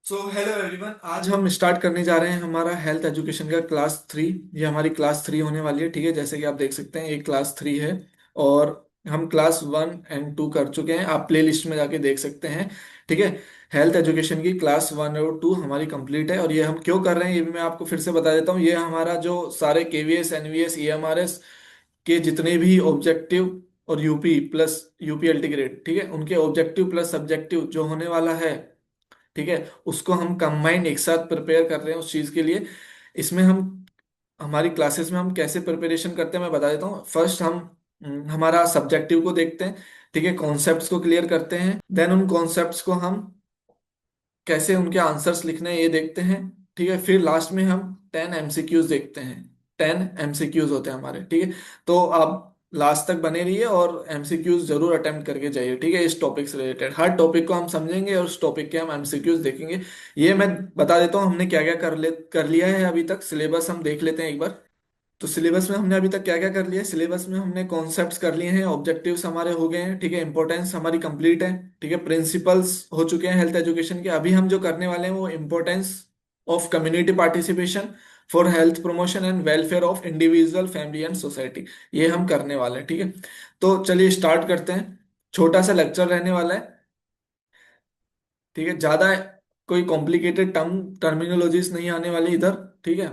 So hello everyone, आज हम start करने जा रहे हैं हमारा हेल्थ एजुकेशन का क्लास 3। ये हमारी क्लास 3 होने वाली है। ठीक है, जैसे कि आप देख सकते हैं ये क्लास 3 है। और हम क्लास 1 एंड 2 कर चुके हैं, आप प्ले लिस्ट में जाके देख सकते हैं। ठीक है, हेल्थ एजुकेशन की क्लास 1 और 2 हमारी कंप्लीट है। और ये हम क्यों कर रहे हैं ये भी मैं आपको फिर से बता देता हूँ। ये हमारा जो सारे केवीएस, एनवीएस, ईएमआरएस के जितने भी ऑब्जेक्टिव और यूपी प्लस यूपीएलटी ग्रेड, ठीक है, उनके ऑब्जेक्टिव प्लस सब्जेक्टिव जो होने वाला है, ठीक है, उसको हम कंबाइंड एक साथ प्रिपेयर कर रहे हैं उस चीज के लिए। इसमें हम हमारी क्लासेस में हम कैसे प्रिपरेशन करते हैं मैं बता देता हूँ। फर्स्ट हम हमारा सब्जेक्टिव को देखते हैं। ठीक है, कॉन्सेप्ट्स को क्लियर करते हैं। देन उन कॉन्सेप्ट्स को हम कैसे उनके आंसर्स लिखने हैं ये देखते हैं। ठीक है, फिर लास्ट में हम 10 एमसीक्यूज देखते हैं। 10 एमसीक्यूज होते हैं हमारे। ठीक है, तो आप लास्ट तक बने रहिए और एमसीक्यूज जरूर अटेम्प्ट करके जाइए। ठीक है, इस टॉपिक से रिलेटेड हर टॉपिक को हम समझेंगे और उस टॉपिक के हम एमसीक्यूज देखेंगे। ये मैं बता देता हूँ हमने क्या क्या कर लिया है अभी तक। सिलेबस हम देख लेते हैं एक बार। तो सिलेबस में हमने अभी तक क्या क्या कर लिया है। सिलेबस में हमने कॉन्सेप्ट्स कर लिए हैं, ऑब्जेक्टिव्स हमारे हो गए हैं। ठीक है, इंपॉर्टेंस हमारी कंप्लीट है। ठीक है, प्रिंसिपल्स हो चुके हैं हेल्थ एजुकेशन के। अभी हम जो करने वाले हैं वो importance of community participation for health promotion and welfare of individual, family and society, ये हम करने वाले हैं। ठीक है, तो चलिए स्टार्ट करते हैं। छोटा सा लेक्चर रहने वाला है। ठीक है, ज्यादा कोई कॉम्प्लिकेटेड टर्मिनोलॉजीज नहीं आने वाली इधर। ठीक है,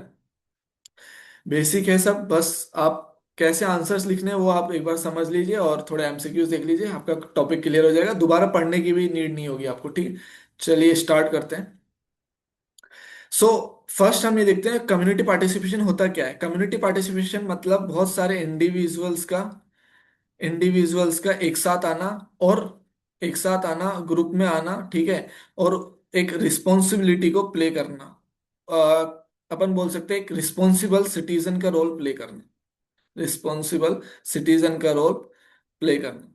बेसिक है सब। बस आप कैसे आंसर्स लिखने हैं वो आप एक बार समझ लीजिए और थोड़े एमसीक्यूज देख लीजिए, आपका टॉपिक क्लियर हो जाएगा। दोबारा पढ़ने की भी नीड नहीं होगी आपको। ठीक है, चलिए स्टार्ट करते हैं। सो फर्स्ट हम ये देखते हैं कम्युनिटी पार्टिसिपेशन होता क्या है। कम्युनिटी पार्टिसिपेशन मतलब बहुत सारे इंडिविजुअल्स का एक साथ आना, और एक साथ आना, ग्रुप में आना। ठीक है, और एक रिस्पॉन्सिबिलिटी को प्ले करना। अपन बोल सकते हैं एक रिस्पॉन्सिबल सिटीजन का रोल प्ले करना। रिस्पॉन्सिबल सिटीजन का रोल प्ले करना।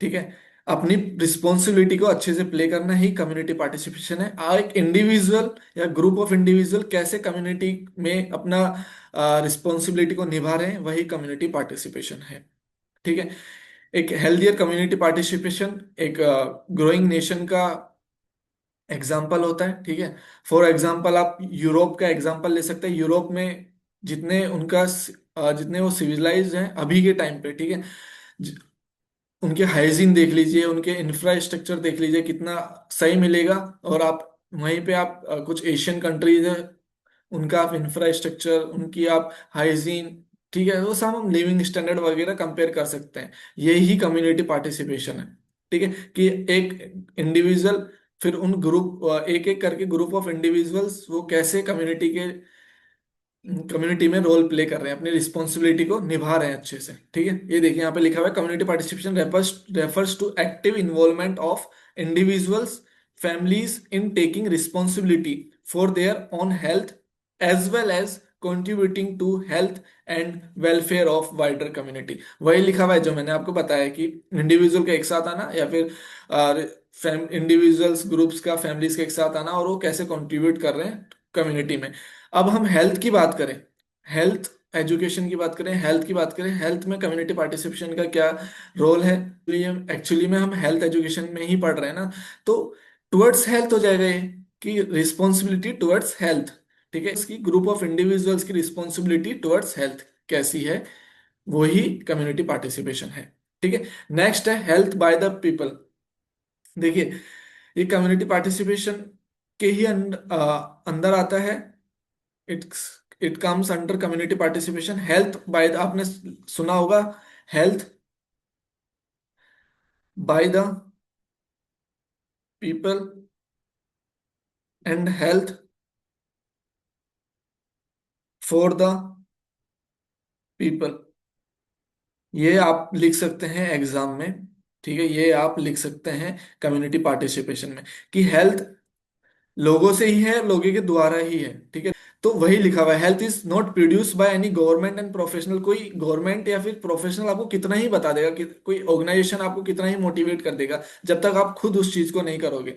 ठीक है, अपनी रिस्पॉन्सिबिलिटी को अच्छे से प्ले करना ही कम्युनिटी पार्टिसिपेशन है। एक इंडिविजुअल या ग्रुप ऑफ इंडिविजुअल कैसे कम्युनिटी में अपना रिस्पॉन्सिबिलिटी को निभा रहे हैं, वही कम्युनिटी पार्टिसिपेशन है। ठीक है, एक हेल्थियर कम्युनिटी पार्टिसिपेशन एक ग्रोइंग नेशन का एग्जाम्पल होता है। ठीक है, फॉर एग्जाम्पल आप यूरोप का एग्जाम्पल ले सकते हैं। यूरोप में जितने वो सिविलाइज्ड हैं अभी के टाइम पे, ठीक है, ज- उनके हाइजीन देख लीजिए, उनके इंफ्रास्ट्रक्चर देख लीजिए, कितना सही मिलेगा। और आप वहीं पे आप कुछ एशियन कंट्रीज है, उनका आप इंफ्रास्ट्रक्चर, उनकी आप हाइजीन, ठीक है, वो सब हम लिविंग स्टैंडर्ड वगैरह कंपेयर कर सकते हैं। यही कम्युनिटी पार्टिसिपेशन है। ठीक है, कि एक इंडिविजुअल, फिर उन ग्रुप, एक एक करके ग्रुप ऑफ इंडिविजुअल्स वो कैसे कम्युनिटी में रोल प्ले कर रहे हैं, अपनी रिस्पॉन्सिबिलिटी को निभा रहे हैं अच्छे से। ठीक है, ये देखिए यहाँ पे लिखा हुआ है community participation refers to active involvement of individuals, families in taking responsibility for their own health as well as contributing to health and welfare of wider community. वही लिखा हुआ है जो मैंने आपको बताया कि इंडिविजुअल का एक साथ आना, या फिर इंडिविजुअल्स ग्रुप्स का, फैमिलीज के एक साथ आना, और वो कैसे कंट्रीब्यूट कर रहे हैं कम्युनिटी में। अब हम हेल्थ की बात करें, हेल्थ एजुकेशन की बात करें, हेल्थ की बात करें, हेल्थ में कम्युनिटी पार्टिसिपेशन का क्या रोल है। एक्चुअली में हम हेल्थ एजुकेशन में ही पढ़ रहे हैं ना, तो टुवर्ड्स हेल्थ हो जाएगा ये, कि रिस्पॉन्सिबिलिटी टुवर्ड्स हेल्थ। ठीक है, इसकी ग्रुप ऑफ इंडिविजुअल्स की रिस्पॉन्सिबिलिटी टुवर्ड्स हेल्थ कैसी है, वही कम्युनिटी पार्टिसिपेशन है। ठीक है, नेक्स्ट है हेल्थ बाय द पीपल। देखिए, ये कम्युनिटी पार्टिसिपेशन के ही अंदर आता है। It's it comes under community participation. Health by, आपने सुना होगा, health by the people and health for the people, ये आप लिख सकते हैं एग्जाम में। ठीक है, ये आप लिख सकते हैं कम्युनिटी पार्टिसिपेशन में, कि हेल्थ लोगों से ही है, लोगों के द्वारा ही है। ठीक है, तो वही लिखा हुआ है, health is not produce by any government and professional. कोई गवर्नमेंट या फिर प्रोफेशनल आपको कितना ही बता देगा, कि कोई ऑर्गेनाइजेशन आपको कितना ही मोटिवेट कर देगा, जब तक आप खुद उस चीज को नहीं करोगे।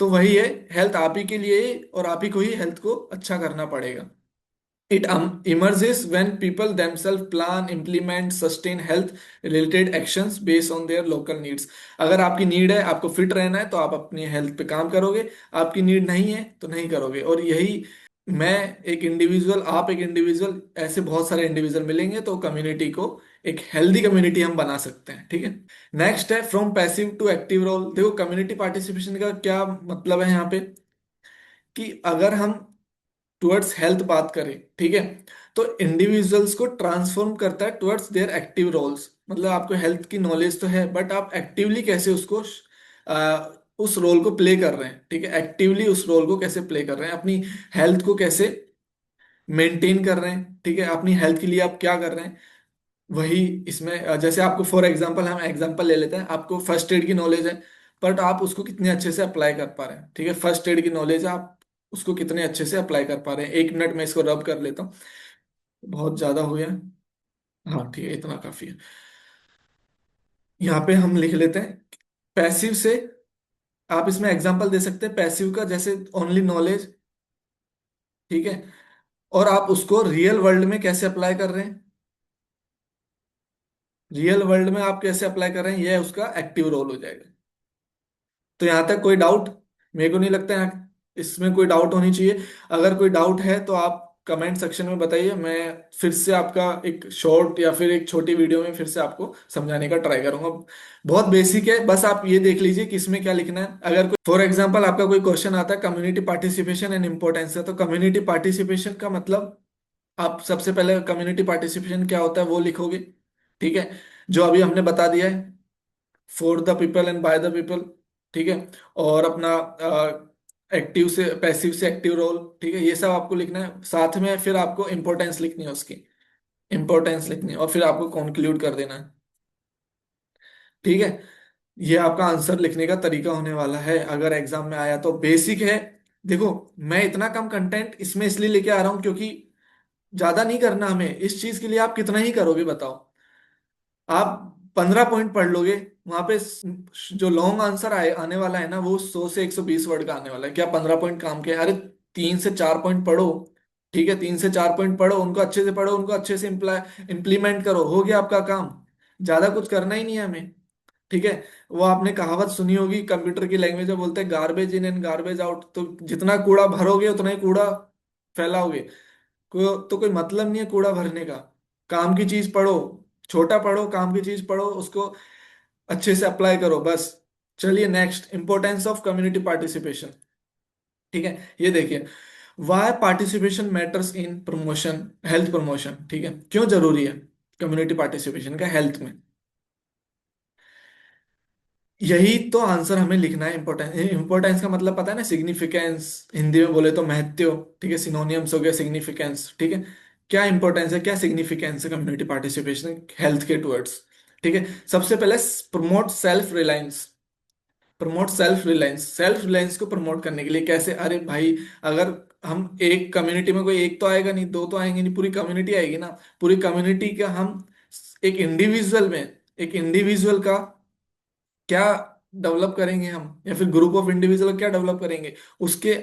तो वही है, हेल्थ आप ही के लिए ही, और आप ही को ही हेल्थ को अच्छा करना पड़ेगा। It emerges when people themselves plan, implement, sustain health related actions based on their local needs. अगर आपकी नीड है, आपको फिट रहना है, तो आप अपनी हेल्थ पे काम करोगे। आपकी नीड नहीं है तो नहीं करोगे। और यही, मैं एक इंडिविजुअल, आप एक इंडिविजुअल, ऐसे बहुत सारे इंडिविजुअल मिलेंगे तो कम्युनिटी को एक हेल्दी कम्युनिटी हम बना सकते हैं। ठीक है। नेक्स्ट है from passive to active role. देखो कम्युनिटी पार्टिसिपेशन का क्या मतलब है यहाँ पे, कि अगर हम टुवर्ड्स हेल्थ बात करें, ठीक है, तो इंडिविजुअल्स को ट्रांसफॉर्म करता है टुवर्ड्स देयर एक्टिव रोल्स। मतलब आपको हेल्थ की नॉलेज तो है, बट आप एक्टिवली कैसे उसको उस रोल को प्ले कर रहे हैं। ठीक है, एक्टिवली उस रोल को कैसे प्ले कर रहे हैं, अपनी हेल्थ को कैसे मेंटेन कर रहे हैं। ठीक है, अपनी हेल्थ के लिए आप क्या कर रहे हैं, वही इसमें जैसे आपको फॉर एग्जांपल, हम एग्जांपल ले लेते हैं, आपको फर्स्ट एड की नॉलेज है, बट आप उसको कितने अच्छे से अप्लाई कर पा रहे हैं। ठीक है, फर्स्ट एड की नॉलेज है, आप उसको कितने अच्छे से अप्लाई कर पा रहे हैं। 1 मिनट में इसको रब कर लेता हूँ, बहुत ज्यादा हो गया। हाँ ठीक है, इतना काफी है। यहाँ पे हम लिख लेते हैं पैसिव से, आप इसमें एग्जांपल दे सकते हैं पैसिव का, जैसे ओनली नॉलेज। ठीक है, और आप उसको रियल वर्ल्ड में कैसे अप्लाई कर रहे हैं, रियल वर्ल्ड में आप कैसे अप्लाई कर रहे हैं, यह उसका एक्टिव रोल हो जाएगा। तो यहाँ तक कोई डाउट? मेरे को नहीं लगता है इसमें कोई डाउट होनी चाहिए। अगर कोई डाउट है तो आप कमेंट सेक्शन में बताइए, मैं फिर से आपका एक शॉर्ट या फिर एक छोटी वीडियो में फिर से आपको समझाने का ट्राई करूंगा। बहुत बेसिक है, बस आप ये देख लीजिए कि इसमें क्या लिखना है। अगर कोई फॉर एग्जांपल आपका कोई क्वेश्चन आता है कम्युनिटी पार्टिसिपेशन एंड इम्पोर्टेंस है, तो कम्युनिटी पार्टिसिपेशन का मतलब, आप सबसे पहले कम्युनिटी पार्टिसिपेशन क्या होता है वो लिखोगे। ठीक है, जो अभी हमने बता दिया है, for the people and bye the people. ठीक है, और अपना एक्टिव से पैसिव से एक्टिव रोल। ठीक है, ये सब आपको लिखना है। साथ में फिर आपको इंपॉर्टेंस लिखनी है उसकी, इंपॉर्टेंस लिखनी है, और फिर आपको कंक्लूड कर देना है। ठीक है, ये आपका आंसर लिखने का तरीका होने वाला है अगर एग्जाम में आया तो। बेसिक है। देखो, मैं इतना कम कंटेंट इसमें इसलिए लेके आ रहा हूँ क्योंकि ज्यादा नहीं करना हमें। इस चीज के लिए आप कितना ही करोगे बताओ। आप 15 पॉइंट पढ़ लोगे, वहां पे जो लॉन्ग आंसर आने वाला है ना, वो 100 से 120 वर्ड का आने वाला है। क्या 15 पॉइंट काम के? अरे 3 से 4 पॉइंट पढ़ो। ठीक है, 3 से 4 पॉइंट पढ़ो, उनको अच्छे से पढ़ो, उनको अच्छे से इम्प्लीमेंट करो, हो गया आपका काम। ज्यादा कुछ करना ही नहीं है हमें। ठीक है, वो आपने कहावत सुनी होगी कंप्यूटर की लैंग्वेज में, बोलते हैं garbage in and garbage out. तो जितना कूड़ा भरोगे उतना ही कूड़ा फैलाओगे। तो कोई मतलब नहीं है कूड़ा भरने का। काम की चीज पढ़ो, छोटा पढ़ो, काम की चीज पढ़ो, उसको अच्छे से अप्लाई करो बस। चलिए next, importance of community participation. ठीक है, ये देखिए, why participation matters in promotion, health promotion. ठीक है, क्यों जरूरी है कम्युनिटी पार्टिसिपेशन का हेल्थ में? यही तो आंसर हमें लिखना है। इंपॉर्टेंस, इंपॉर्टेंस का मतलब पता है ना, सिग्निफिकेंस, हिंदी में बोले तो महत्व। ठीक है, सिनोनियम्स हो गया सिग्निफिकेंस। ठीक है, क्या इंपॉर्टेंस है, क्या सिग्निफिकेंस है कम्युनिटी पार्टिसिपेशन हेल्थ के टुवर्ड्स? ठीक है, सबसे पहले promote self reliance. Promote self reliance, self reliance को प्रमोट करने के लिए कैसे? अरे भाई, अगर हम एक कम्युनिटी में, कोई एक तो आएगा नहीं, दो तो आएंगे नहीं, पूरी कम्युनिटी आएगी ना। पूरी कम्युनिटी का हम एक इंडिविजुअल में, एक इंडिविजुअल का क्या डेवलप करेंगे हम, या फिर ग्रुप ऑफ इंडिविजुअल क्या डेवलप करेंगे, उसके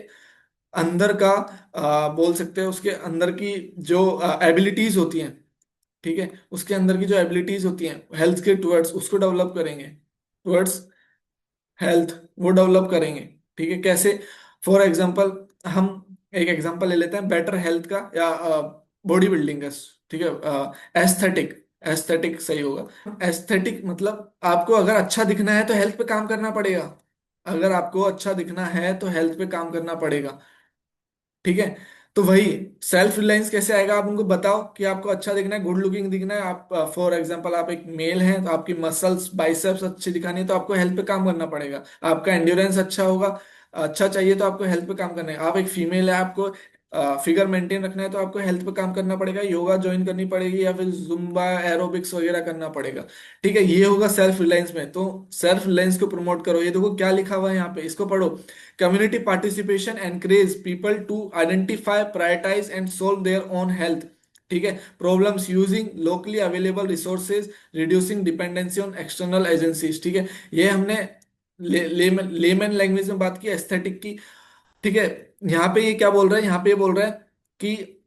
अंदर का बोल सकते हैं, उसके अंदर की जो एबिलिटीज होती हैं। ठीक है, उसके अंदर की जो एबिलिटीज होती हैं हेल्थ के टुवर्ड्स, उसको डेवलप करेंगे, टुवर्ड्स हेल्थ, वो डेवलप करेंगे। ठीक है, कैसे? फॉर एग्जांपल, हम एक एग्जांपल ले लेते हैं बेटर हेल्थ का, या बॉडी बिल्डिंग का। ठीक है, एस्थेटिक, एस्थेटिक सही होगा। एस्थेटिक मतलब आपको अगर अच्छा दिखना है तो हेल्थ पे काम करना पड़ेगा। अगर आपको अच्छा दिखना है तो हेल्थ पे काम करना पड़ेगा। ठीक है, तो वही सेल्फ रिलायंस कैसे आएगा? आप उनको बताओ कि आपको अच्छा दिखना है, गुड लुकिंग दिखना है। आप फॉर एग्जांपल आप एक मेल हैं, तो आपकी मसल्स बाइसेप्स अच्छी दिखानी है, तो आपको हेल्थ पे काम करना पड़ेगा। आपका एंड्योरेंस अच्छा होगा, अच्छा चाहिए, तो आपको हेल्थ पे काम करना है। आप एक फीमेल है, आपको फिगर मेंटेन रखना है, तो आपको हेल्थ पे काम करना पड़ेगा, योगा ज्वाइन करनी पड़ेगी, या फिर जुम्बा एरोबिक्स वगैरह करना पड़ेगा। ठीक है, ये होगा सेल्फ रिलायंस में। तो सेल्फ रिलायंस को प्रमोट करो। ये देखो क्या लिखा हुआ है यहाँ पे, इसको पढ़ो। Community participation encourage people to identify, prioritize and solve their own health, ठीक है, problems using locally available resources, reducing dependency on external agencies. ठीक है, ये हमने लेमन लैंग्वेज में बात की एस्थेटिक की। ठीक है, यहाँ पे ये क्या बोल रहा है, यहाँ पे ये बोल रहा है कि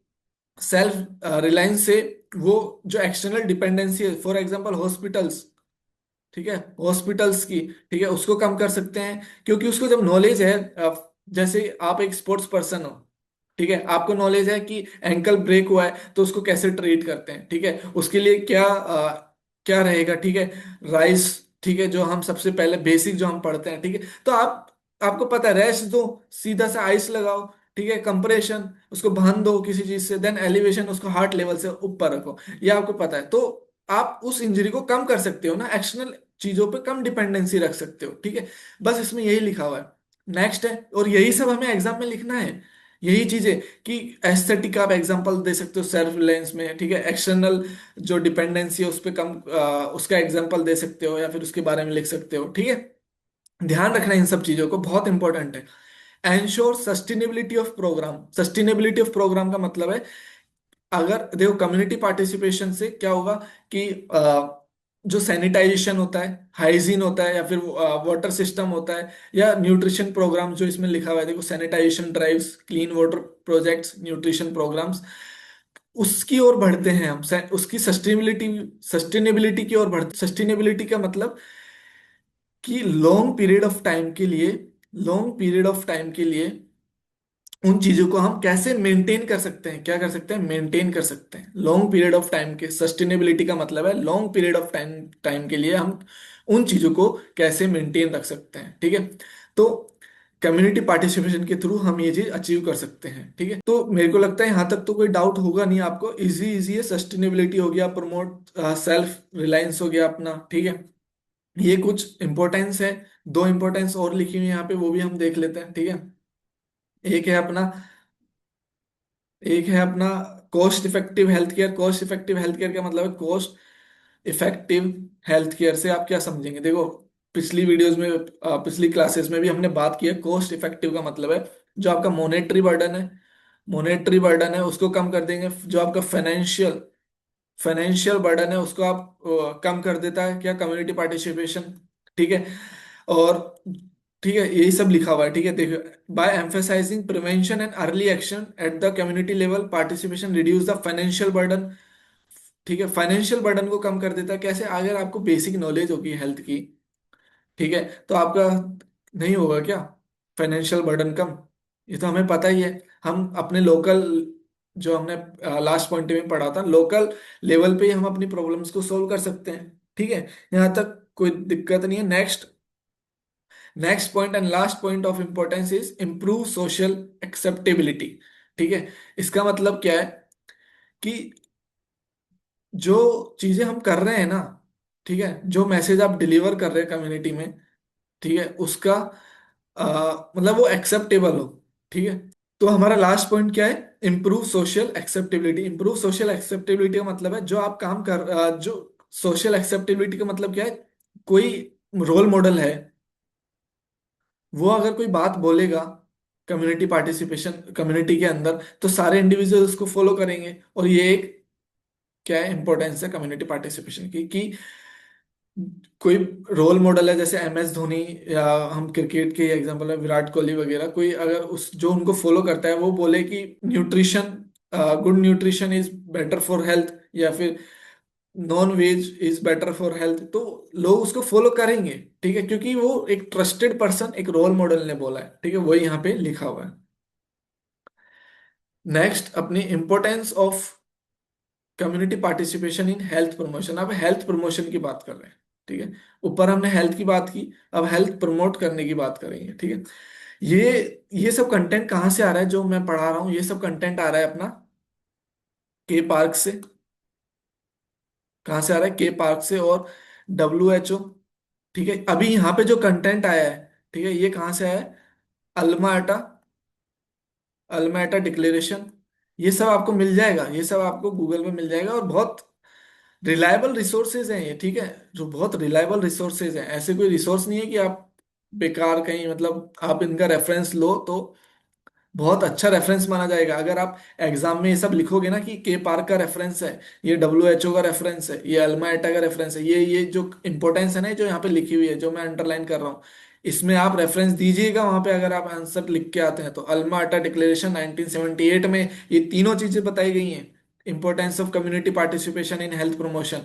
सेल्फ रिलायंस से वो जो एक्सटर्नल डिपेंडेंसी है, फॉर एग्जांपल हॉस्पिटल्स, ठीक है, हॉस्पिटल्स की, ठीक है, उसको कम कर सकते हैं। क्योंकि उसको जब नॉलेज है, जैसे आप एक स्पोर्ट्स पर्सन हो, ठीक है, आपको नॉलेज है कि एंकल ब्रेक हुआ है तो उसको कैसे ट्रीट करते हैं, ठीक है, उसके लिए क्या क्या रहेगा, ठीक है, राइस, ठीक है, जो हम सबसे पहले बेसिक जो हम पढ़ते हैं, ठीक है, तो आपको पता है, रेस्ट दो, सीधा सा आइस लगाओ, ठीक है, कंप्रेशन, उसको बांध दो किसी चीज से, देन एलिवेशन, उसको हार्ट लेवल से ऊपर रखो, ये आपको पता है, तो आप उस इंजरी को कम कर सकते हो ना, एक्सटर्नल चीजों पे कम डिपेंडेंसी रख सकते हो, ठीक है, बस इसमें यही लिखा हुआ है। नेक्स्ट है, और यही सब हमें एग्जाम में लिखना है, यही चीजें, कि एस्थेटिक आप एग्जांपल दे सकते हो सेल्फ रिलायंस में, ठीक है, एक्सटर्नल जो डिपेंडेंसी है उस पे कम, उसका एग्जांपल दे सकते हो या फिर उसके बारे में लिख सकते हो, ठीक है। ध्यान रखना इन सब चीजों को, बहुत इंपॉर्टेंट है। Ensure sustainability of programme, sustainability of programme का मतलब है, अगर देखो कम्युनिटी पार्टिसिपेशन से क्या होगा कि जो सैनिटाइजेशन होता है, हाइजीन होता है, या फिर वाटर सिस्टम होता है, या न्यूट्रिशन प्रोग्राम जो इसमें लिखा हुआ है, देखो sanitisation drives, clean water projects, nutrition programmes, उसकी ओर बढ़ते हैं हम, उसकी सस्टेनेबिलिटी, सस्टेनेबिलिटी की ओर बढ़ते, सस्टेनेबिलिटी का मतलब कि लॉन्ग पीरियड ऑफ टाइम के लिए, लॉन्ग पीरियड ऑफ टाइम के लिए उन चीजों को हम कैसे मेंटेन कर सकते हैं, क्या कर सकते हैं, मेंटेन कर सकते हैं लॉन्ग पीरियड ऑफ टाइम के, सस्टेनेबिलिटी का मतलब है long period of time, time के लिए हम उन चीजों को कैसे मेंटेन रख सकते हैं, ठीक है। तो कम्युनिटी पार्टिसिपेशन के थ्रू हम ये चीज अचीव कर सकते हैं, ठीक है। तो मेरे को लगता है यहाँ तक तो कोई डाउट होगा नहीं आपको, इजी इजी है, सस्टेनेबिलिटी हो गया, प्रमोट सेल्फ रिलायंस हो गया अपना, ठीक है। ये कुछ इंपॉर्टेंस है, दो इंपॉर्टेंस और लिखी हुई है यहाँ पे, वो भी हम देख लेते हैं, ठीक है। एक है अपना, एक है अपना cost effective health care. Cost effective health care का मतलब है, कॉस्ट इफेक्टिव हेल्थ केयर से आप क्या समझेंगे, देखो पिछली वीडियोस में, पिछली क्लासेस में भी हमने बात की है, कॉस्ट इफेक्टिव का मतलब है जो आपका मोनेटरी बर्डन है, मोनेटरी बर्डन है उसको कम कर देंगे, जो आपका फाइनेंशियल, फाइनेंशियल बर्डन है उसको आप कम कर देता है क्या, कम्युनिटी पार्टिसिपेशन, ठीक है। और ठीक है, यही सब लिखा हुआ है, ठीक है, देखो, by emphasising prevention and early action at the community level, participation reduce the financial burden, ठीक है, फाइनेंशियल बर्डन को कम कर देता है कैसे, अगर आपको बेसिक नॉलेज होगी हेल्थ की, ठीक है, तो आपका नहीं होगा क्या फाइनेंशियल बर्डन कम, ये तो हमें पता ही है। हम अपने लोकल, जो हमने लास्ट पॉइंट में पढ़ा था, लोकल लेवल पे ही हम अपनी प्रॉब्लम्स को सोल्व कर सकते हैं, ठीक है, यहाँ तक कोई दिक्कत नहीं है। Next, next point and last point of importance is improve social acceptability, ठीक है। इसका मतलब क्या है कि जो चीजें हम कर रहे हैं ना, ठीक है, जो मैसेज आप डिलीवर कर रहे हैं कम्युनिटी में, ठीक है, उसका मतलब वो एक्सेप्टेबल हो, ठीक है। तो हमारा लास्ट पॉइंट क्या है, improve social acceptability. Improve social acceptability का मतलब है जो आप काम कर, जो सोशल एक्सेप्टेबिलिटी का मतलब क्या है, कोई रोल मॉडल है, वो अगर कोई बात बोलेगा कम्युनिटी पार्टिसिपेशन, कम्युनिटी के अंदर, तो सारे इंडिविजुअल उसको फॉलो करेंगे, और ये एक क्या है, इंपॉर्टेंस है कम्युनिटी पार्टिसिपेशन की, कि कोई रोल मॉडल है, जैसे MS धोनी, या हम क्रिकेट के एग्जांपल है विराट कोहली वगैरह, कोई अगर उस जो उनको फॉलो करता है वो बोले कि nutrition, good nutrition is better for health, या फिर non veg is better for health, तो लोग उसको फॉलो करेंगे, ठीक है, क्योंकि वो एक ट्रस्टेड पर्सन, एक रोल मॉडल ने बोला है, ठीक है, वही यहाँ पे लिखा हुआ है। नेक्स्ट, अपनी importance of community participation in health promotion. अब हेल्थ प्रमोशन की बात कर रहे हैं, ठीक है, ऊपर हमने हेल्थ की बात की, अब हेल्थ प्रमोट करने की बात करेंगे, ठीक है। ये सब कंटेंट कहाँ से आ रहा है, जो मैं पढ़ा रहा हूँ, ये सब कंटेंट आ रहा है अपना के पार्क से। कहाँ से आ रहा है, के पार्क से, और WHO, ठीक है। अभी यहाँ पे जो कंटेंट आया है, ठीक है, ये कहाँ से आया है, अल्माटा, अल्माटा डिक्लेरेशन, ये सब आपको मिल जाएगा, ये सब आपको गूगल में मिल जाएगा, और बहुत रिलायबल रिसोर्सेज हैं ये, ठीक है, जो बहुत रिलायबल रिसोर्सेज हैं, ऐसे कोई रिसोर्स नहीं है कि आप बेकार कहीं, मतलब आप इनका रेफरेंस लो तो बहुत अच्छा रेफरेंस माना जाएगा। अगर आप एग्जाम में ये सब लिखोगे ना कि के पार्क का रेफरेंस है, ये WHO का रेफरेंस है, ये अल्मा एटा का रेफरेंस है, ये जो इंपॉर्टेंस है ना, जो यहाँ पे लिखी हुई है, जो मैं अंडरलाइन कर रहा हूँ, इसमें आप रेफरेंस दीजिएगा वहां पे अगर आप आंसर लिख के आते हैं तो। अल्मा अटा डिक्लेरेशन 1978 में ये तीनों चीजें बताई गई हैं। Importance of community participation in health promotion.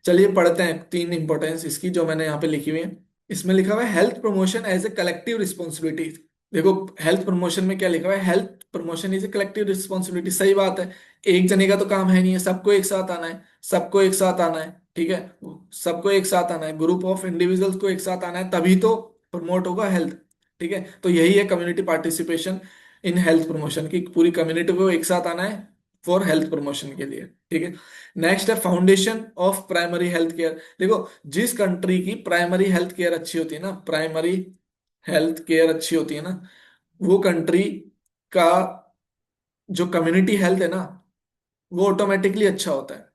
चलिए पढ़ते हैं तीन इंपॉर्टेंस इसकी जो मैंने यहाँ पे लिखी हुई है। इसमें लिखा हुआ है health promotion as a collective responsibility. देखो, हेल्थ प्रमोशन में क्या लिखा हुआ है, health promotion is a collective responsibility. सही बात है। एक जने का तो काम है नहीं है, सबको एक साथ आना है, सबको एक साथ आना है, ठीक है। सबको एक साथ आना है, ग्रुप ऑफ इंडिविजुअल्स को एक साथ आना है, तभी तो प्रमोट होगा हेल्थ। ठीक है, तो यही है community participation in health promotion की, पूरी कम्युनिटी को एक साथ आना है फॉर हेल्थ प्रमोशन के लिए। ठीक है। नेक्स्ट है foundation of primary health care. देखो, जिस कंट्री की प्राइमरी हेल्थ केयर अच्छी होती है ना, प्राइमरी हेल्थ केयर अच्छी होती है ना, वो कंट्री का जो कम्युनिटी हेल्थ है ना, वो ऑटोमेटिकली अच्छा होता है।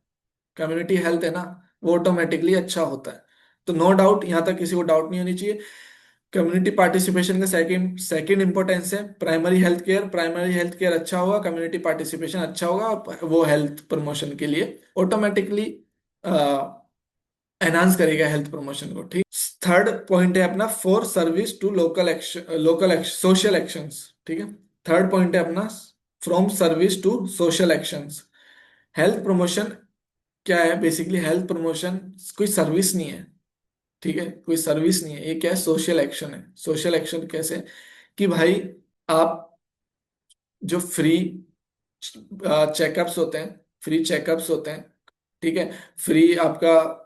कम्युनिटी हेल्थ है ना, वो ऑटोमेटिकली अच्छा होता है। तो नो डाउट, यहां तक किसी को डाउट नहीं होनी चाहिए। कम्युनिटी पार्टिसिपेशन का सेकंड सेकंड इंपॉर्टेंस है primary health care. Primary health care अच्छा होगा, कम्युनिटी पार्टिसिपेशन अच्छा होगा, और वो हेल्थ प्रमोशन के लिए ऑटोमेटिकली एनहांस करेगा हेल्थ प्रमोशन को। ठीक। थर्ड पॉइंट है अपना for service to local action, local social actions. ठीक है। थर्ड पॉइंट है अपना from service to social actions. Health promotion क्या है, बेसिकली हेल्थ प्रमोशन कोई सर्विस नहीं है। ठीक है, कोई सर्विस नहीं है, ये क्या है, सोशल एक्शन है। सोशल एक्शन कैसे, कि भाई आप जो फ्री चेकअप्स होते हैं, फ्री चेकअप्स होते हैं, ठीक है, फ्री आपका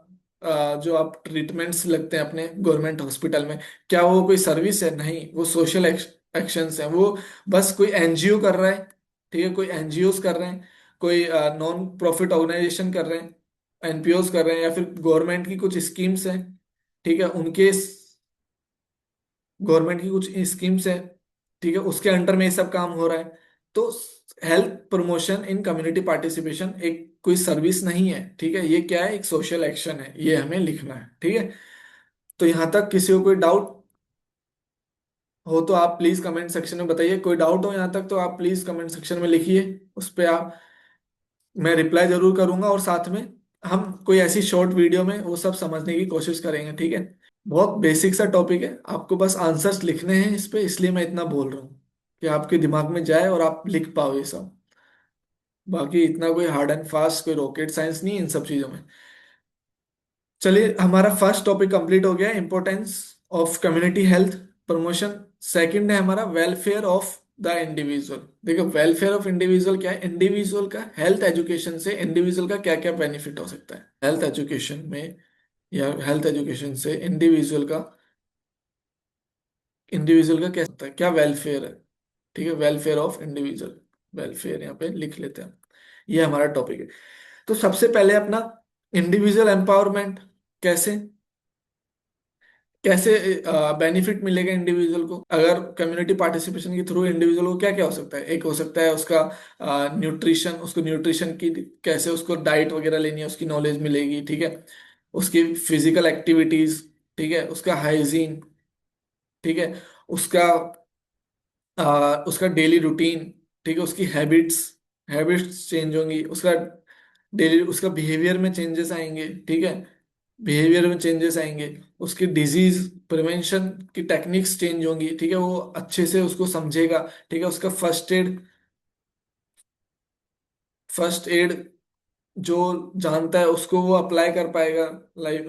जो आप ट्रीटमेंट्स लगते हैं अपने गवर्नमेंट हॉस्पिटल में, क्या वो कोई सर्विस है? नहीं, वो सोशल एक्शंस है। वो बस कोई एनजीओ कर रहा है, ठीक है, कोई एनजीओस कर रहे हैं, कोई नॉन प्रॉफिट ऑर्गेनाइजेशन कर रहे हैं, एनपीओस कर रहे हैं, या फिर गवर्नमेंट की कुछ स्कीम्स हैं, ठीक है, उनके गवर्नमेंट की कुछ स्कीम्स है, ठीक है, उसके अंडर में ये सब काम हो रहा है। तो हेल्थ प्रमोशन इन कम्युनिटी पार्टिसिपेशन एक कोई सर्विस नहीं है, ठीक है, ये क्या है, एक सोशल एक्शन है, ये हमें लिखना है। ठीक है। तो यहां तक किसी को कोई डाउट हो तो आप प्लीज कमेंट सेक्शन में बताइए। कोई डाउट हो यहाँ तक तो आप प्लीज कमेंट सेक्शन में लिखिए, उस पर आप, मैं रिप्लाई जरूर करूंगा, और साथ में हम कोई ऐसी शॉर्ट वीडियो में वो सब समझने की कोशिश करेंगे। ठीक है। बहुत बेसिक सा टॉपिक है, आपको बस आंसर्स लिखने हैं इस पे, इसलिए मैं इतना बोल रहा हूँ कि आपके दिमाग में जाए और आप लिख पाओ ये सब। बाकी इतना कोई हार्ड एंड फास्ट कोई रॉकेट साइंस नहीं है इन सब चीजों में। चलिए, हमारा फर्स्ट टॉपिक कंप्लीट हो गया, importance of community health promotion. Second है हमारा वेलफेयर ऑफ द इंडिविजुअल। देखो, वेलफेयर ऑफ इंडिविजुअल क्या है, इंडिविजुअल का हेल्थ एजुकेशन से इंडिविजुअल का क्या क्या बेनिफिट हो सकता है हेल्थ एजुकेशन में, या हेल्थ एजुकेशन से इंडिविजुअल का क्या होता है, क्या वेलफेयर है। ठीक है, वेलफेयर ऑफ इंडिविजुअल, वेलफेयर यहाँ पे लिख लेते हैं। ये हमारा टॉपिक है। तो सबसे पहले अपना इंडिविजुअल एम्पावरमेंट, कैसे कैसे बेनिफिट मिलेगा इंडिविजुअल को अगर कम्युनिटी पार्टिसिपेशन के थ्रू। इंडिविजुअल को क्या क्या हो सकता है, एक हो सकता है उसका न्यूट्रिशन, उसको न्यूट्रिशन की कैसे उसको डाइट वगैरह लेनी है उसकी नॉलेज मिलेगी, ठीक है, उसकी फिजिकल एक्टिविटीज, ठीक है, उसका हाइजीन, ठीक है, उसका उसका डेली रूटीन, ठीक है, उसकी हैबिट्स, हैबिट्स चेंज होंगी, उसका डेली उसका बिहेवियर में चेंजेस आएंगे, ठीक है, बिहेवियर में चेंजेस आएंगे, उसकी डिजीज प्रिवेंशन की टेक्निक्स चेंज होंगी, ठीक है, वो अच्छे से उसको समझेगा, ठीक है, उसका फर्स्ट एड जो जानता है उसको वो अप्लाई कर पाएगा लाइक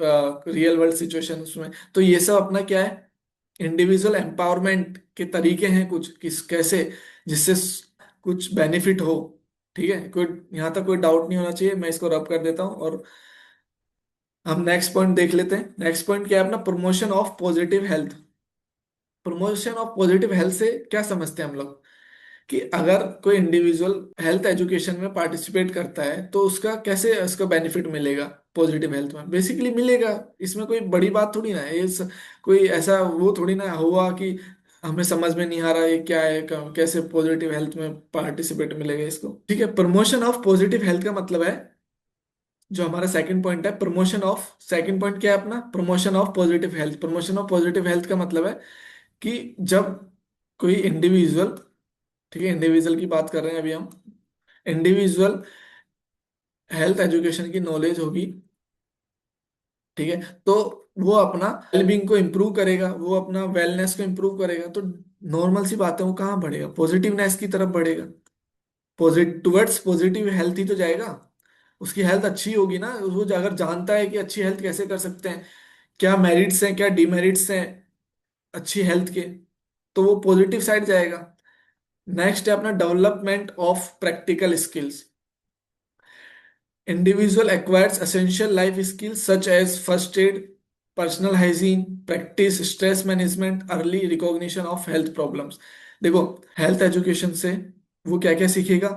रियल वर्ल्ड सिचुएशंस में। तो ये सब अपना क्या है, इंडिविजुअल एम्पावरमेंट के तरीके हैं कुछ, किस कैसे, जिससे कुछ बेनिफिट हो। ठीक है, कोई यहाँ तक कोई डाउट नहीं होना चाहिए, मैं इसको रब कर देता हूँ और हम नेक्स्ट पॉइंट देख लेते हैं। नेक्स्ट पॉइंट क्या है अपना, promotion of positive health. Promotion of positive health से क्या समझते हैं हम लोग, कि अगर कोई इंडिविजुअल हेल्थ एजुकेशन में पार्टिसिपेट करता है तो उसका कैसे उसका बेनिफिट मिलेगा पॉजिटिव हेल्थ में, बेसिकली मिलेगा। इसमें कोई बड़ी बात थोड़ी ना है, कोई ऐसा वो थोड़ी ना हुआ कि हमें समझ में नहीं आ रहा ये क्या है, कैसे पॉजिटिव हेल्थ में पार्टिसिपेट मिलेगा इसको। ठीक है, प्रमोशन ऑफ पॉजिटिव हेल्थ का मतलब है, जो हमारा सेकंड पॉइंट है, प्रमोशन ऑफ, सेकंड पॉइंट क्या है अपना, promotion of positive health. Promotion of positive health का मतलब है कि जब कोई इंडिविजुअल, ठीक है, इंडिविजुअल की बात कर रहे हैं अभी हम, इंडिविजुअल हेल्थ एजुकेशन की नॉलेज होगी, ठीक है। तो वो अपना वेलबींग को इम्प्रूव करेगा, वो अपना वेलनेस को इम्प्रूव करेगा, तो नॉर्मल सी बात है, वो कहाँ बढ़ेगा, पॉजिटिवनेस की तरफ बढ़ेगा, टुवर्ड्स पॉजिटिव हेल्थ ही तो जाएगा। उसकी हेल्थ अच्छी होगी ना, वो अगर जानता है कि अच्छी हेल्थ कैसे कर सकते हैं, क्या मेरिट्स हैं क्या डिमेरिट्स हैं अच्छी हेल्थ के, तो वो पॉजिटिव साइड जाएगा। नेक्स्ट है अपना development of practical skills. Individual acquires essential life skills such as first aid, personal hygiene, practice stress management, early recognition of health problems। देखो, हेल्थ एजुकेशन से वो क्या क्या सीखेगा,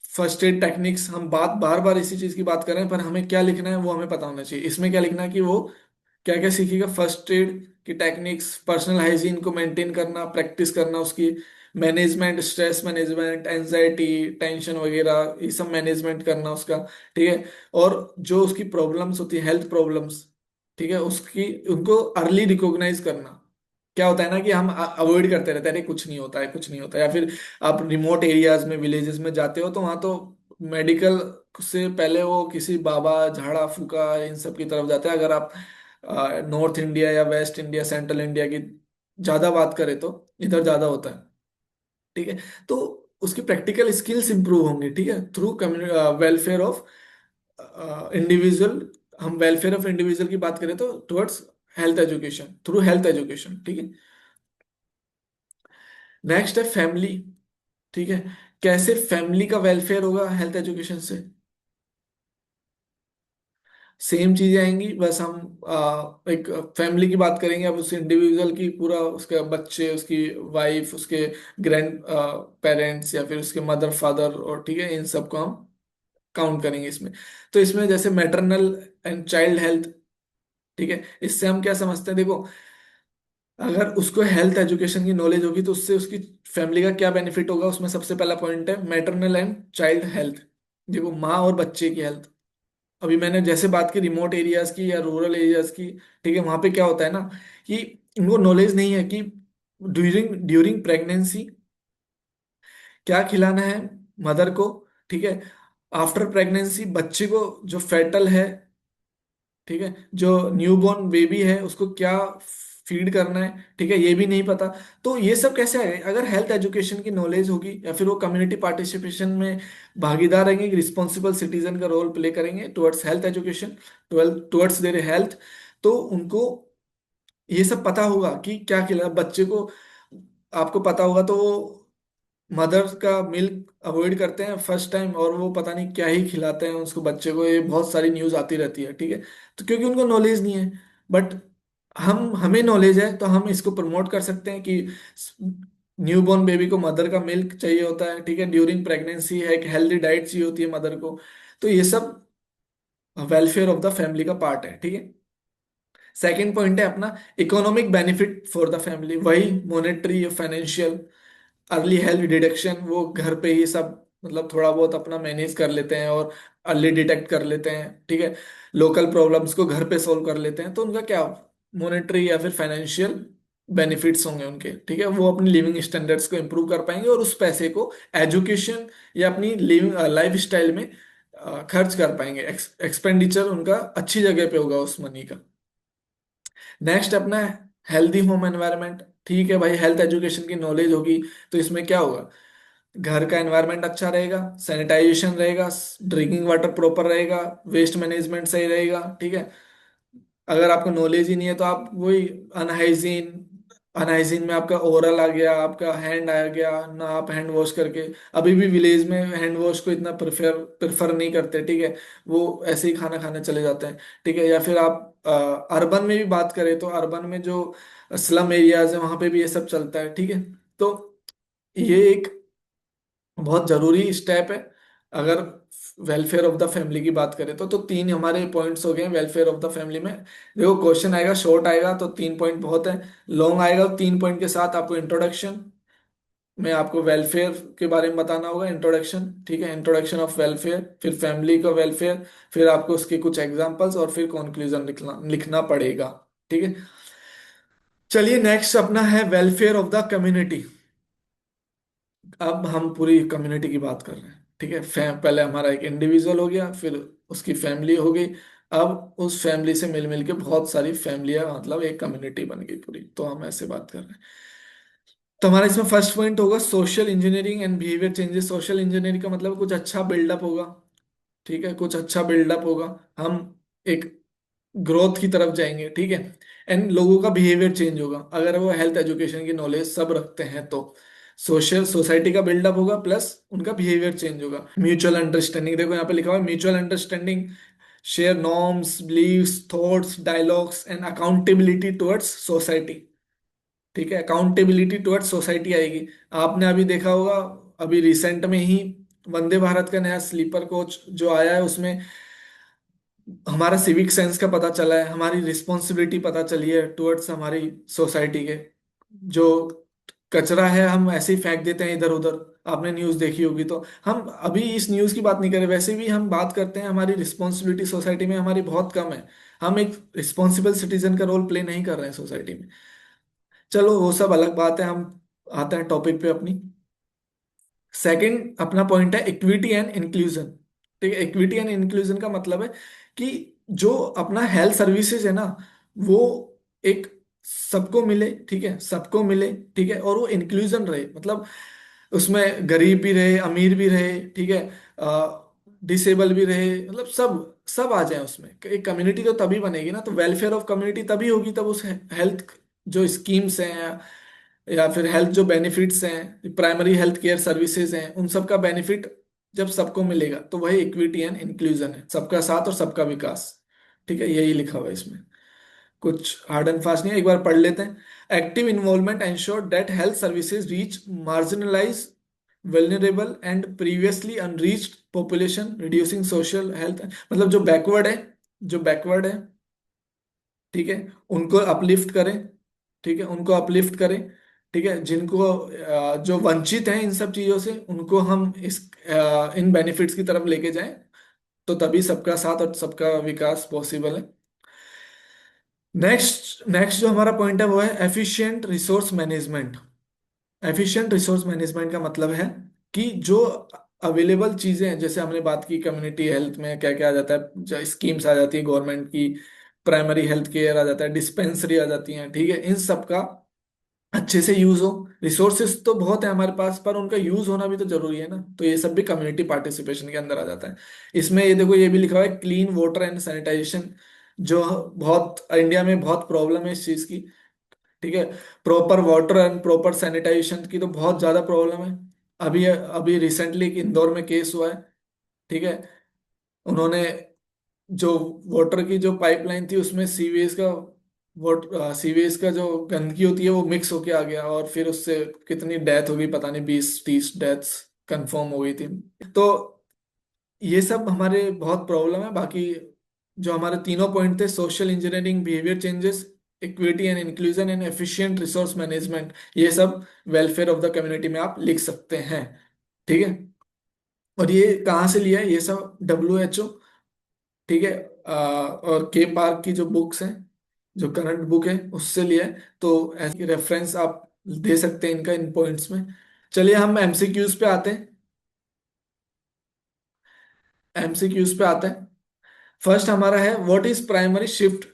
फर्स्ट एड टेक्निक्स, हम बात बार बार इसी चीज की बात कर रहे हैं, पर हमें क्या लिखना है वो हमें पता होना चाहिए। इसमें क्या लिखना है कि वो क्या क्या सीखेगा, फर्स्ट एड की टेक्निक्स, पर्सनल हाइजीन को मेंटेन करना, प्रैक्टिस करना उसकी, management, stress management, anxiety, tension वगैरह, ये सब मैनेजमेंट करना उसका, ठीक है। और जो उसकी प्रॉब्लम्स होती है, हेल्थ प्रॉब्लम्स, ठीक है, उसकी उनको अर्ली रिकॉग्नाइज करना। क्या होता है ना कि हम अवॉइड करते रहते हैं, अरे कुछ नहीं होता है, कुछ नहीं होता है, या फिर आप रिमोट एरियाज में, विलेजेस में जाते हो तो वहां तो मेडिकल से पहले वो किसी बाबा झाड़ा फूका इन सब की तरफ जाते हैं। अगर आप नॉर्थ इंडिया या वेस्ट इंडिया, सेंट्रल इंडिया की ज्यादा बात करें तो इधर ज्यादा होता है, ठीक है। तो उसकी प्रैक्टिकल स्किल्स इंप्रूव होंगे, ठीक है, थ्रू वेलफेयर ऑफ इंडिविजुअल। हम वेलफेयर ऑफ इंडिविजुअल की बात करें तो towards health education, through health education, ठीक है। नेक्स्ट है फैमिली, ठीक है। कैसे फैमिली का वेलफेयर होगा हेल्थ एजुकेशन से, सेम चीजें आएंगी, बस हम एक फैमिली की बात करेंगे, अब उस इंडिविजुअल की, पूरा उसके बच्चे, उसकी वाइफ, उसके ग्रैंड पेरेंट्स, या फिर उसके मदर फादर, और ठीक है, इन सबको हम काउंट करेंगे इसमें। तो इसमें जैसे मैटरनल एंड चाइल्ड हेल्थ, ठीक है, इससे हम क्या समझते हैं, देखो, अगर उसको हेल्थ एजुकेशन की नॉलेज होगी तो उससे उसकी फैमिली का क्या बेनिफिट होगा, उसमें सबसे पहला पॉइंट है मैटरनल एंड चाइल्ड हेल्थ। देखो, माँ और बच्चे की हेल्थ, अभी मैंने जैसे बात की रिमोट एरियाज की या रूरल एरियाज की, ठीक है, वहां पे क्या होता है ना कि उनको नॉलेज नहीं है कि ड्यूरिंग ड्यूरिंग प्रेगनेंसी क्या खिलाना है मदर को, ठीक है, आफ्टर प्रेगनेंसी बच्चे को जो फेटल है, ठीक है, जो न्यूबॉर्न बेबी है उसको क्या फीड करना है, ठीक है, ये भी नहीं पता। तो ये सब कैसे आएगा, अगर हेल्थ एजुकेशन की नॉलेज होगी, या फिर वो कम्युनिटी पार्टिसिपेशन में भागीदार रहेंगे, रिस्पॉन्सिबल सिटीजन का रोल प्ले करेंगे towards health education, towards their health, तो उनको ये सब पता होगा कि क्या खिला बच्चे को। आपको पता होगा तो मदर का मिल्क अवॉइड करते हैं फर्स्ट टाइम, और वो पता नहीं क्या ही खिलाते हैं उसको बच्चे को, ये बहुत सारी न्यूज आती रहती है, ठीक है। तो क्योंकि उनको नॉलेज नहीं है, बट हम हमें नॉलेज है, तो हम इसको प्रमोट कर सकते हैं कि न्यूबॉर्न बेबी को मदर का मिल्क चाहिए होता है, ठीक है, ड्यूरिंग प्रेगनेंसी है, एक हेल्दी डाइट चाहिए होती है मदर को। तो ये सब वेलफेयर ऑफ द फैमिली का पार्ट है, ठीक है। सेकेंड पॉइंट है अपना economic benefit for the family, वही monetary financial, early health detection, वो घर पे ही सब मतलब थोड़ा बहुत अपना मैनेज कर लेते हैं और अर्ली डिटेक्ट कर लेते हैं, ठीक है, लोकल प्रॉब्लम्स को घर पे सॉल्व कर लेते हैं, तो उनका क्या मॉनेटरी या फिर फाइनेंशियल बेनिफिट्स होंगे उनके, ठीक है, वो अपनी लिविंग स्टैंडर्ड्स को इम्प्रूव कर पाएंगे, और उस पैसे को एजुकेशन या अपनी लिविंग लाइफ स्टाइल में खर्च कर पाएंगे, एक्सपेंडिचर उनका अच्छी जगह पे होगा उस मनी का। नेक्स्ट अपना हेल्दी होम एनवायरनमेंट, ठीक है भाई, हेल्थ एजुकेशन की नॉलेज होगी तो इसमें क्या होगा, घर का एनवायरनमेंट अच्छा रहेगा, सैनिटाइजेशन रहेगा, ड्रिंकिंग वाटर प्रॉपर रहेगा, वेस्ट मैनेजमेंट सही रहेगा, ठीक है। अगर आपको नॉलेज ही नहीं है तो आप वही अनहाइजीन, अनहाइजीन में आपका ओरल आ गया, आपका हैंड आ गया ना, आप हैंड वॉश करके, अभी भी विलेज में हैंड वॉश को इतना प्रेफर नहीं करते, ठीक है, वो ऐसे ही खाना खाने चले जाते हैं, ठीक है। या फिर आप अर्बन में भी बात करें तो अर्बन में जो स्लम एरियाज है वहां पे भी ये सब चलता है, ठीक है। तो ये एक बहुत जरूरी स्टेप है। अगर वेलफेयर ऑफ द फैमिली की बात करें तो तीन हमारे पॉइंट्स हो गए वेलफेयर ऑफ द फैमिली में। देखो, क्वेश्चन आएगा शॉर्ट आएगा तो 3 पॉइंट बहुत है, लॉन्ग आएगा तो 3 पॉइंट के साथ आपको इंट्रोडक्शन में आपको वेलफेयर के बारे में बताना होगा, इंट्रोडक्शन, ठीक है, इंट्रोडक्शन ऑफ वेलफेयर, फिर फैमिली का वेलफेयर, फिर आपको उसके कुछ एग्जांपल्स, और फिर कंक्लूजन लिखना लिखना पड़ेगा, ठीक है। चलिए, नेक्स्ट अपना है वेलफेयर ऑफ द कम्युनिटी। अब हम पूरी कम्युनिटी की बात कर रहे हैं, ठीक है, पहले हमारा एक इंडिविजुअल हो गया, फिर उसकी फैमिली हो गई, अब उस फैमिली से मिल मिल के बहुत सारी फैमिलियां, मतलब एक कम्युनिटी बन गई पूरी। तो हम ऐसे बात कर रहे हैं। तो हमारा इसमें फर्स्ट पॉइंट होगा social engineering and behaviour changes. Social engineering का मतलब कुछ अच्छा बिल्डअप होगा, ठीक है, कुछ अच्छा बिल्डअप होगा। हम एक ग्रोथ की तरफ जाएंगे, ठीक है। एंड लोगों का बिहेवियर चेंज होगा अगर वो हेल्थ एजुकेशन की नॉलेज सब रखते हैं तो। सोशल सोसाइटी का बिल्डअप होगा प्लस उनका बिहेवियर चेंज होगा। म्यूचुअल अंडरस्टैंडिंग, देखो यहाँ पे लिखा हुआ है mutual understanding, share norms, beliefs, thoughts, dialogues and accountability towards society. ठीक है, अकाउंटेबिलिटी टुवर्ड्स सोसाइटी आएगी। आपने अभी देखा होगा, अभी रिसेंट में ही वंदे भारत का नया स्लीपर कोच जो आया है, उसमें हमारा सिविक सेंस का पता चला है, हमारी रिस्पॉन्सिबिलिटी पता चली है टुवर्ड्स हमारी सोसाइटी के। जो कचरा है हम ऐसे ही फेंक देते हैं इधर उधर, आपने न्यूज़ देखी होगी। तो हम अभी इस न्यूज़ की बात नहीं कर रहे, वैसे भी हम बात करते हैं हमारी रिस्पॉन्सिबिलिटी सोसाइटी में हमारी बहुत कम है। हम एक रिस्पॉन्सिबल सिटीजन का रोल प्ले नहीं कर रहे हैं सोसाइटी में। चलो वो सब अलग बात है, हम आते हैं टॉपिक पे अपनी। सेकंड अपना पॉइंट है इक्विटी एंड इंक्लूजन। ठीक है, इक्विटी एंड इंक्लूजन का मतलब है कि जो अपना हेल्थ सर्विसेज है ना, वो एक सबको मिले, ठीक है, सबको मिले, ठीक है, और वो इंक्लूजन रहे, मतलब उसमें गरीब भी रहे, अमीर भी रहे, ठीक है, डिसेबल भी रहे, मतलब सब सब आ जाए उसमें। एक कम्युनिटी तो तभी बनेगी ना, तो वेलफेयर ऑफ कम्युनिटी तभी होगी, तब उस हेल्थ जो स्कीम्स हैं या फिर हेल्थ जो बेनिफिट्स हैं, प्राइमरी हेल्थ केयर सर्विसेज हैं, उन सब का बेनिफिट जब सबको मिलेगा तो वही इक्विटी एंड इंक्लूजन है, सबका साथ और सबका विकास। ठीक है, यही लिखा हुआ है इसमें, कुछ हार्ड एंड फास्ट नहीं है, एक बार पढ़ लेते हैं। Active involvement ensure that health services reach marginalise vulnerable and previously unreached population, reducing social health, मतलब जो बैकवर्ड है, जो बैकवर्ड है, ठीक है, उनको अपलिफ्ट करें, ठीक है, उनको अपलिफ्ट करें, ठीक है, जिनको जो वंचित हैं इन सब चीजों से, उनको हम इस इन बेनिफिट्स की तरफ लेके जाएं, तो तभी सबका साथ और सबका विकास पॉसिबल है। नेक्स्ट नेक्स्ट जो हमारा पॉइंट है वो है efficient resource management. Efficient resource management का मतलब है कि जो अवेलेबल चीजें हैं, जैसे हमने बात की कम्युनिटी हेल्थ में क्या क्या आ जाता है, जो स्कीम्स आ जाती है गवर्नमेंट की, प्राइमरी हेल्थ केयर आ जाता है, डिस्पेंसरी आ जाती हैं, ठीक है, इन सब का अच्छे से यूज हो। रिसोर्सेज तो बहुत है हमारे पास, पर उनका यूज होना भी तो जरूरी है ना, तो ये सब भी कम्युनिटी पार्टिसिपेशन के अंदर आ जाता है। इसमें ये देखो, ये भी लिखा हुआ है क्लीन वाटर एंड सैनिटाइजेशन, जो बहुत इंडिया में बहुत प्रॉब्लम है इस चीज की, ठीक है। Proper water and proper sanitisation की तो बहुत ज्यादा प्रॉब्लम है। अभी अभी रिसेंटली इंदौर में केस हुआ है, ठीक है, उन्होंने जो वाटर की जो पाइपलाइन थी उसमें सीवेज का, वाटर सीवेज का जो गंदगी होती है वो मिक्स होके आ गया, और फिर उससे कितनी डेथ हो गई पता नहीं, 20-30 डेथ्स कंफर्म हो गई थी। तो ये सब हमारे बहुत प्रॉब्लम है। बाकी जो हमारे तीनों पॉइंट थे, social engineering, behaviour changes, equity and inclusion and efficient resource management, ये सब वेलफेयर ऑफ द कम्युनिटी में आप लिख सकते हैं, ठीक है। और ये कहाँ से लिया है ये सब? WHO, ठीक है, और के पार्क की जो बुक्स हैं, जो करंट बुक है उससे लिया है। तो ऐसी रेफरेंस आप दे सकते हैं इनका इन पॉइंट्स में। चलिए हम एमसीक्यूज पे आते हैं। एमसीक्यूज पे आते हैं। फर्स्ट हमारा है what is primary shift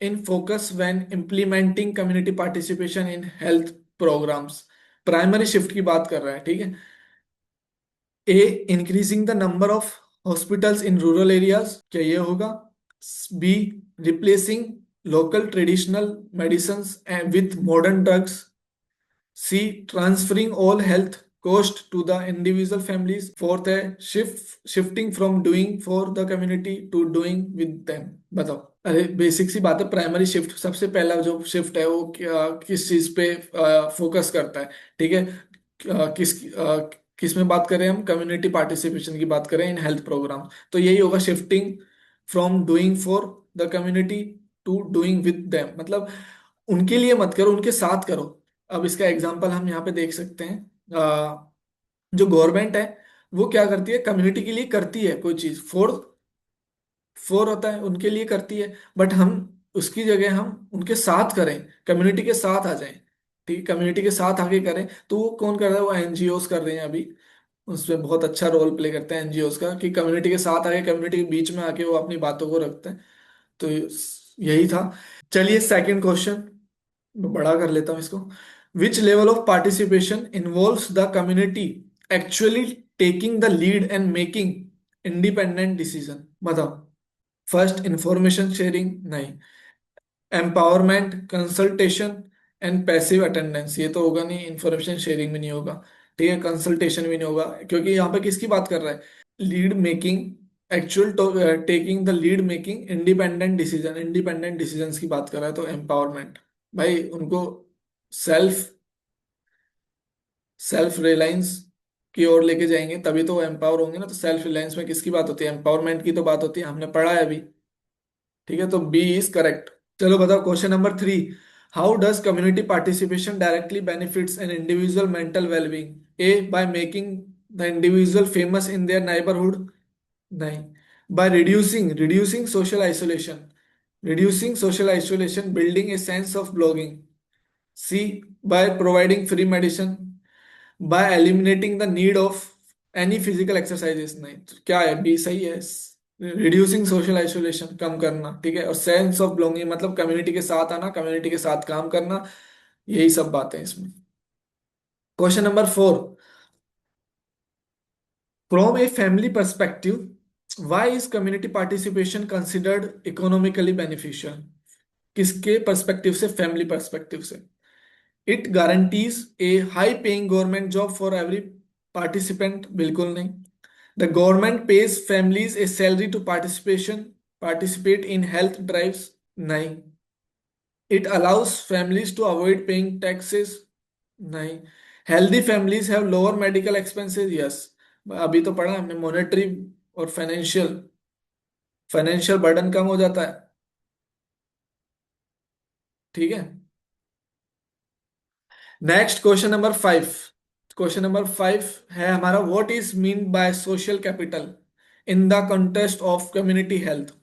in focus when implementing community participation in health programs. Primary shift की बात कर रहा है, ठीक है। A, increasing the number of hospitals in rural areas, क्या ये होगा? B, replacing local traditional medicine with modern drugs. C, transferring all health cost to the individual families. Fourth है shifting from doing for the community to doing with them। बताओ। अरे basic सी बात है, primary shift सबसे पहला जो shift है वो किस चीज पे फोकस करता है, ठीक है। किस में बात करें हम? कम्युनिटी पार्टिसिपेशन की बात करें इन हेल्थ प्रोग्राम, तो यही होगा shifting from doing for the community to doing with them, मतलब उनके लिए मत करो, उनके साथ करो। अब इसका एग्जांपल हम यहाँ पे देख सकते हैं। जो गवर्नमेंट है वो क्या करती है, कम्युनिटी के लिए करती है कोई चीज, फॉर फोर होता है उनके लिए करती है, बट हम उसकी जगह हम उनके साथ करें, कम्युनिटी के साथ आ जाएं, ठीक, कम्युनिटी के साथ आके करें। तो वो कौन कर रहा है? वो एनजीओस कर रहे हैं अभी। उसमें बहुत अच्छा रोल प्ले करते हैं एनजीओस का, कि कम्युनिटी के साथ आके, कम्युनिटी के बीच में आके वो अपनी बातों को रखते हैं। तो यही था। चलिए सेकंड क्वेश्चन, बड़ा कर लेता हूँ इसको। Which level of participation involves the community actually taking the lead and making independent decision? बताओ। फर्स्ट, इंफॉर्मेशन शेयरिंग, नहीं। Empowerment, consultation and passive attendance, ये तो होगा नहीं। इंफॉर्मेशन शेयरिंग भी नहीं होगा, ठीक है। कंसल्टेशन भी नहीं होगा, क्योंकि यहाँ पे किसकी बात कर रहा है? Lead making actual taking the lead making independent decision, independent decisions की बात कर रहा है। तो एम्पावरमेंट, भाई उनको सेल्फ सेल्फ रिलायंस की ओर लेके जाएंगे, तभी तो वो एम्पावर होंगे ना। तो सेल्फ रिलायंस में किसकी बात होती है? एम्पावरमेंट की तो बात होती है, हमने पढ़ा है अभी। ठीक है, तो बी इज करेक्ट। चलो बताओ question number 3। How does community participation directly benefits an individual mental wellbeing? A, by making the individual famous in their neighbourhood, नहीं। By reducing social isolation, building a sense of belonging. C, by providing free medicine, by eliminating the need of any physical exercises, नहीं। तो क्या है? B सही है। Reducing social isolation, कम करना, ठीक है। और सेंस ऑफ बिलोंगिंग मतलब कम्युनिटी के साथ आना, कम्युनिटी के साथ काम करना, यही सब बातें हैं इसमें। Question number 4। From a family perspective why is community participation considered economically beneficial? किसके पर्सपेक्टिव से? फैमिली पर्सपेक्टिव से। It guarantees A high paying government job for every participant, बिल्कुल नहीं। The government pays families a salary to participate in health drives, नहीं। It allows families to avoid paying taxes, नहीं। Healthy families have lower medical expenses, yes। अभी तो पढ़ा हमने, monetary और financial burden कम हो जाता है, ठीक है। Next question number 5। Question number 5 है हमारा, what is mean by social capital in the context of community health?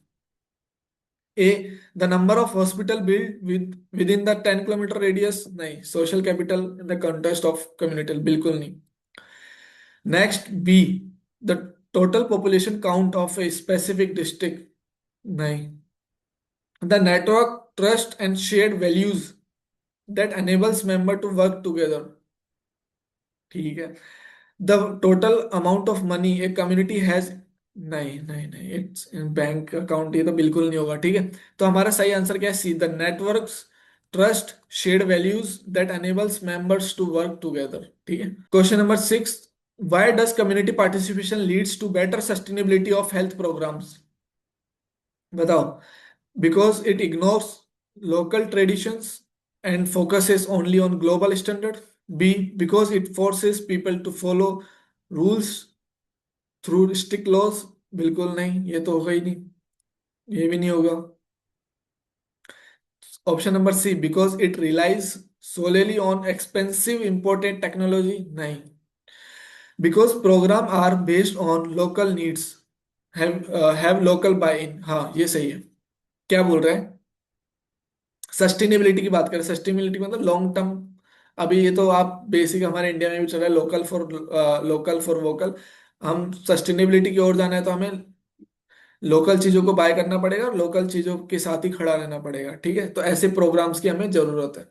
A, the number of hospital built within the 10 kilometer radius, नहीं। social capital in the context of community, बिल्कुल नहीं। Next, B, the total population count of a specific district, नहीं। The network, trust and shared values that enables member to work together, ठीक है। The total amount of money a community has, नहीं नहीं नहीं, it's in bank account, ये तो बिल्कुल नहीं होगा, ठीक है। तो हमारा सही आंसर क्या है? C, the networks, trust, shared values that enables members to work together, ठीक है। Question number 6। Why does community participation leads to better sustainability of health programmes? बताओ। Because it ignores local traditions and focuses only on global standard. B, because it forces people to follow rules through strict laws, बिल्कुल नहीं, ये तो होगा ही नहीं, ये भी नहीं होगा। Option number C, because it relies solely on expensive imported technology, नहीं। Because programme are based on local needs, have local buy in, हाँ ये सही है। क्या बोल रहे हैं? सस्टेनेबिलिटी की बात करें, सस्टेनेबिलिटी मतलब लॉन्ग टर्म। अभी ये तो आप बेसिक हमारे इंडिया में भी चल रहा है, लोकल फॉर वोकल। हम सस्टेनेबिलिटी की ओर जाना है तो हमें लोकल चीजों को बाय करना पड़ेगा और लोकल चीजों के साथ ही खड़ा रहना पड़ेगा, ठीक है। तो ऐसे प्रोग्राम्स की हमें जरूरत है।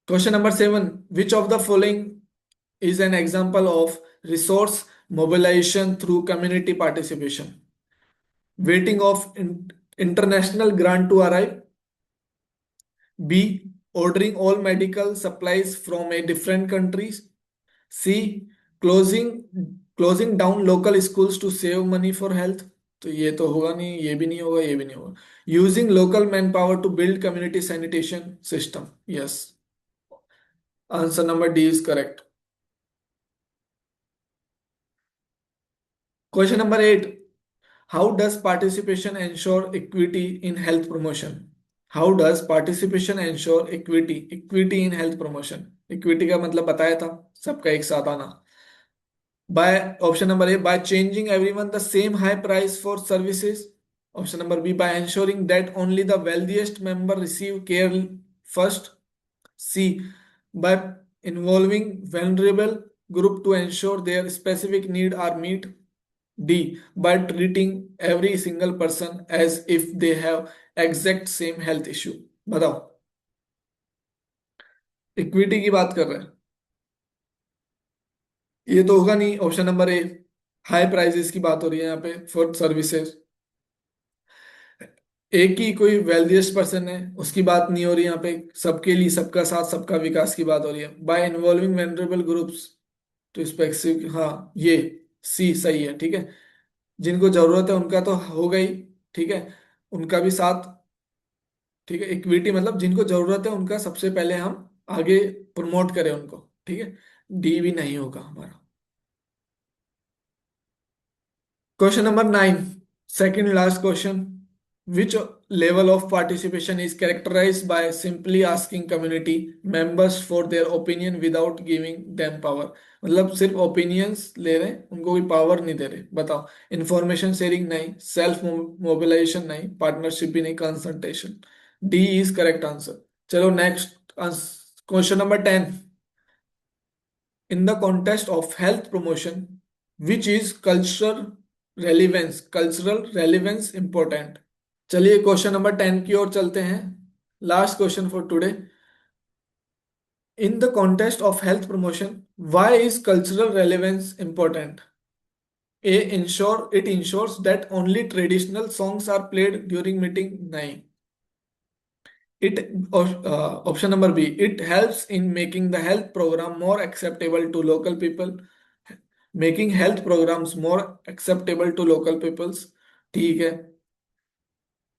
Question number 7। Which of the following is an example of resource mobilisation through community participation? Waiting of international grant to arrive. B, ordering all medical supplies from a different countries. C, closing down local schools to save money for health. तो ये तो होगा नहीं, ये भी नहीं होगा, ये भी नहीं होगा। Using local manpower to build community sanitation system, yes. Answer number D is correct. Question number 8। How does participation ensure equity in health promotion? How does participation ensure equity in health promotion? Equity का मतलब बताया था, सबका एक साथ आना। By, option number A, by charging everyone the same high price for services. Option number B, by ensuring that only the wealthiest member receive care first. C, by involving vulnerable group to ensure their specific need are meet. D, by treating every single person as if they have exact same health issue. बताओ। Equity की बात कर रहे हैं। ये तो होगा नहीं, option number A. High prices की बात हो रही है यहाँ पे फॉर सर्विसेज। एक ही कोई वेल्थिएस्ट पर्सन है उसकी बात नहीं हो रही यहाँ पे, सबके लिए सबका साथ सबका विकास की बात हो रही है। बाय इन्वॉल्विंग वेनरेबल ग्रुप्स तो स्पेसिफिक, हाँ ये सी सही है, ठीक है। जिनको जरूरत है उनका तो हो गई, ठीक है, उनका भी साथ, ठीक है। इक्विटी मतलब जिनको जरूरत है उनका सबसे पहले हम आगे प्रमोट करें उनको, ठीक है। डी भी नहीं होगा हमारा। Question number 9, second last question. Which level of participation is characterized by simply asking community members for their opinion without giving them power? मतलब सिर्फ ओपिनियंस ले रहे हैं, उनको कोई पावर नहीं दे रहे। बताओ। इंफॉर्मेशन शेयरिंग नहीं, सेल्फ मोबिलाइजेशन नहीं, पार्टनरशिप भी नहीं, consultation. D is correct answer. चलो next question number 10। In the context of health promotion, which is cultural relevance important? चलिए क्वेश्चन नंबर 10 की ओर चलते हैं। Last question for today. In the contest of health promotion, why is cultural relevance important? A, ensure it ensures that only traditional songs are played during meeting. नहीं। It option number B, it helps in making the health program more acceptable to local people. Making health programs more acceptable to local peoples, ठीक है।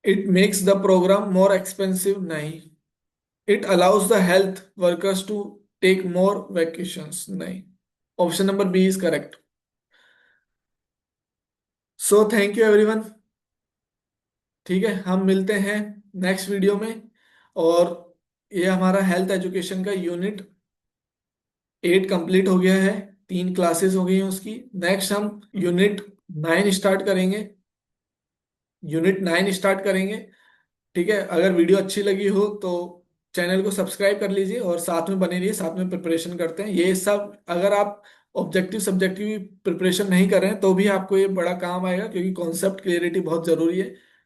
It makes the program more expensive, नहीं। It allows the health workers to take more vacations, नहीं। Option number B is correct. So thank you everyone. ठीक है, हम मिलते हैं next video में। और ये हमारा हेल्थ एजुकेशन का यूनिट 8 कंप्लीट हो गया है। 3 क्लासेस हो गई हैं उसकी। नेक्स्ट हम यूनिट 9 स्टार्ट करेंगे। यूनिट 9 स्टार्ट करेंगे। ठीक है, अगर वीडियो अच्छी लगी हो तो चैनल को सब्सक्राइब कर लीजिए और साथ में बने रहिए, साथ में प्रिपरेशन करते हैं ये सब। अगर आप ऑब्जेक्टिव सब्जेक्टिव प्रिपरेशन नहीं कर रहे हैं तो भी आपको ये बड़ा काम आएगा, क्योंकि कॉन्सेप्ट क्लियरिटी बहुत जरूरी है।